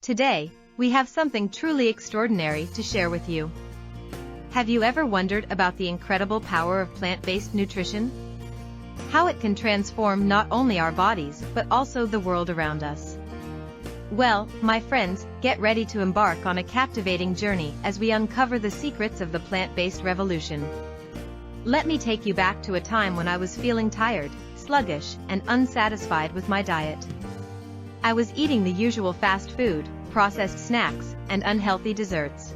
Today, we have something truly extraordinary to share with you. Have you ever wondered about the incredible power of plant-based nutrition? How it can transform not only our bodies but also the world around us? Well, my friends, get ready to embark on a captivating journey as we uncover the secrets of the plant-based revolution. Let me take you back to a time when I was feeling tired, sluggish, and unsatisfied with my diet. I was eating the usual fast food, processed snacks, and unhealthy desserts.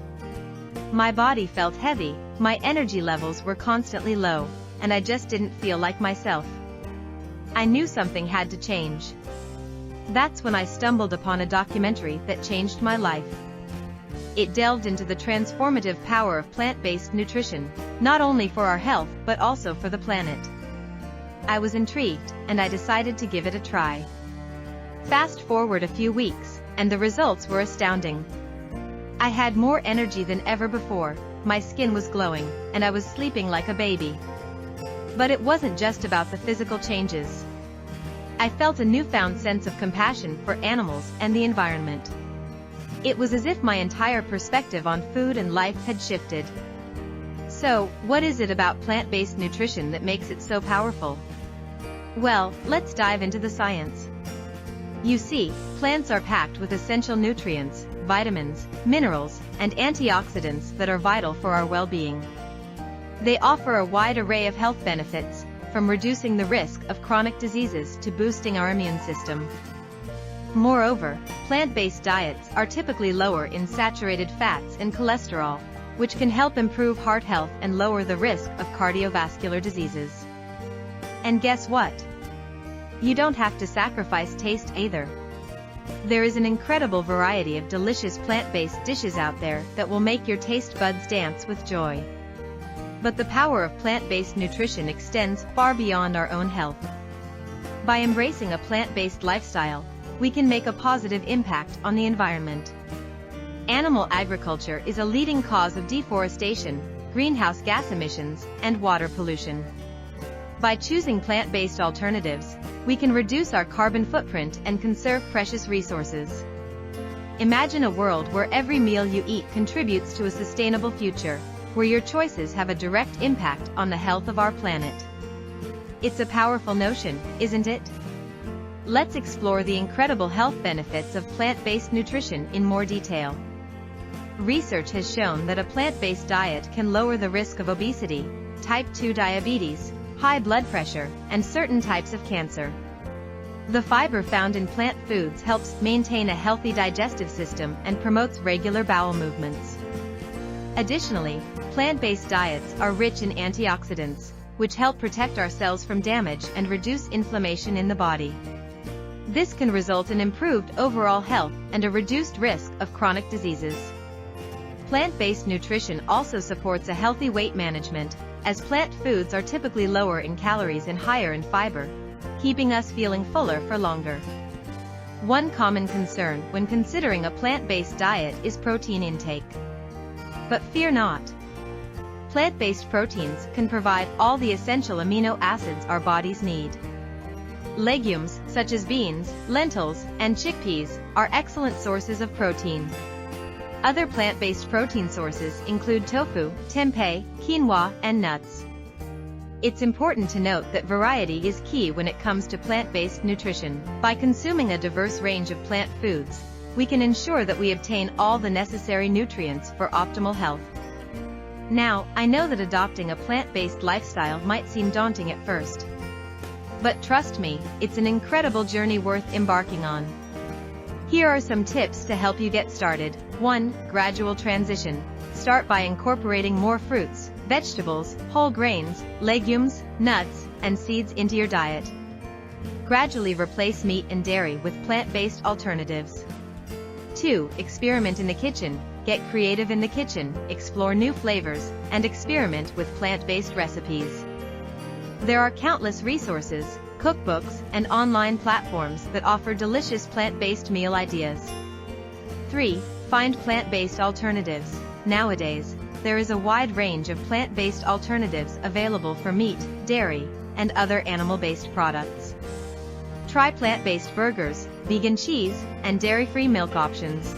My body felt heavy, my energy levels were constantly low, and I just didn't feel like myself. I knew something had to change. That's when I stumbled upon a documentary that changed my life. It delved into the transformative power of plant-based nutrition, not only for our health but also for the planet. I was intrigued, and I decided to give it a try. Fast forward a few weeks, and the results were astounding. I had more energy than ever before, my skin was glowing, and I was sleeping like a baby. But it wasn't just about the physical changes. I felt a newfound sense of compassion for animals and the environment. It was as if my entire perspective on food and life had shifted. So, what is it about plant-based nutrition that makes it so powerful? Well, let's dive into the science. You see, plants are packed with essential nutrients, vitamins, minerals, and antioxidants that are vital for our well-being. They offer a wide array of health benefits, from reducing the risk of chronic diseases to boosting our immune system. Moreover, plant-based diets are typically lower in saturated fats and cholesterol, which can help improve heart health and lower the risk of cardiovascular diseases. And guess what? You don't have to sacrifice taste either. There is an incredible variety of delicious plant-based dishes out there that will make your taste buds dance with joy. But the power of plant-based nutrition extends far beyond our own health. By embracing a plant-based lifestyle, we can make a positive impact on the environment. Animal agriculture is a leading cause of deforestation, greenhouse gas emissions, and water pollution. By choosing plant-based alternatives, we can reduce our carbon footprint and conserve precious resources. Imagine a world where every meal you eat contributes to a sustainable future, where your choices have a direct impact on the health of our planet. It's a powerful notion, isn't it? Let's explore the incredible health benefits of plant-based nutrition in more detail. Research has shown that a plant-based diet can lower the risk of obesity, type 2 diabetes, high blood pressure, and certain types of cancer. The fiber found in plant foods helps maintain a healthy digestive system and promotes regular bowel movements. Additionally, plant-based diets are rich in antioxidants, which help protect our cells from damage and reduce inflammation in the body. This can result in improved overall health and a reduced risk of chronic diseases. Plant-based nutrition also supports a healthy weight management, as plant foods are typically lower in calories and higher in fiber, keeping us feeling fuller for longer. One common concern when considering a plant-based diet is protein intake. But fear not. Plant-based proteins can provide all the essential amino acids our bodies need. Legumes, such as beans, lentils, and chickpeas, are excellent sources of protein. Other plant-based protein sources include tofu, tempeh, quinoa, and nuts. It's important to note that variety is key when it comes to plant-based nutrition. By consuming a diverse range of plant foods, we can ensure that we obtain all the necessary nutrients for optimal health. Now, I know that adopting a plant-based lifestyle might seem daunting at first. But trust me, it's an incredible journey worth embarking on. Here are some tips to help you get started. 1. Gradual transition. Start by incorporating more fruits, vegetables, whole grains, legumes, nuts, and seeds into your diet. Gradually replace meat and dairy with plant-based alternatives. 2. Experiment in the kitchen. Get creative in the kitchen, explore new flavors, and experiment with plant-based recipes. There are countless resources, cookbooks, and online platforms that offer delicious plant-based meal ideas. 3. Find plant-based alternatives. Nowadays, there is a wide range of plant-based alternatives available for meat, dairy, and other animal-based products. Try plant-based burgers, vegan cheese, and dairy-free milk options.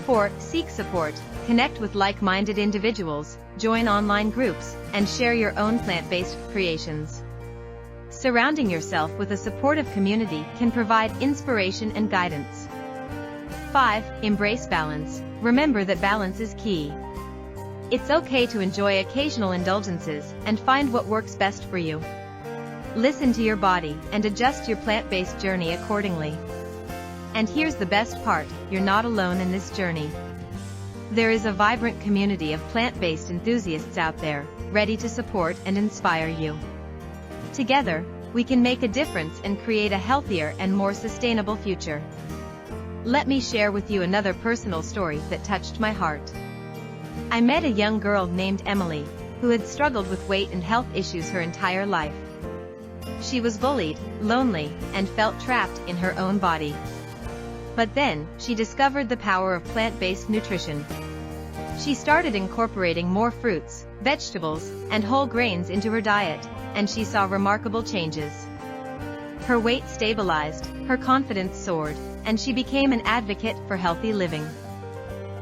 4. Seek support. Connect with like-minded individuals, join online groups, and share your own plant-based creations. Surrounding yourself with a supportive community can provide inspiration and guidance. 5. Embrace balance. Remember that balance is key. It's okay to enjoy occasional indulgences and find what works best for you. Listen to your body and adjust your plant-based journey accordingly. And here's the best part, you're not alone in this journey. There is a vibrant community of plant-based enthusiasts out there, ready to support and inspire you. Together, we can make a difference and create a healthier and more sustainable future. Let me share with you another personal story that touched my heart. I met a young girl named Emily, who had struggled with weight and health issues her entire life. She was bullied, lonely, and felt trapped in her own body. But then, she discovered the power of plant-based nutrition. She started incorporating more fruits, vegetables, and whole grains into her diet, and she saw remarkable changes. Her weight stabilized, her confidence soared, and she became an advocate for healthy living.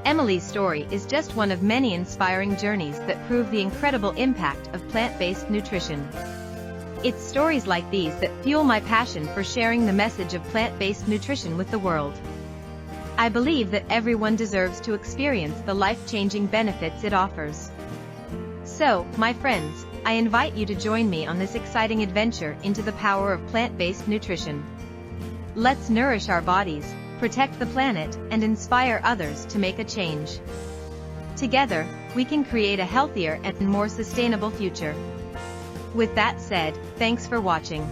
Emily's story is just one of many inspiring journeys that prove the incredible impact of plant-based nutrition. It's stories like these that fuel my passion for sharing the message of plant-based nutrition with the world. I believe that everyone deserves to experience the life-changing benefits it offers. So, my friends, I invite you to join me on this exciting adventure into the power of plant-based nutrition. Let's nourish our bodies, protect the planet, and inspire others to make a change. Together, we can create a healthier and more sustainable future. With that said, thanks for watching.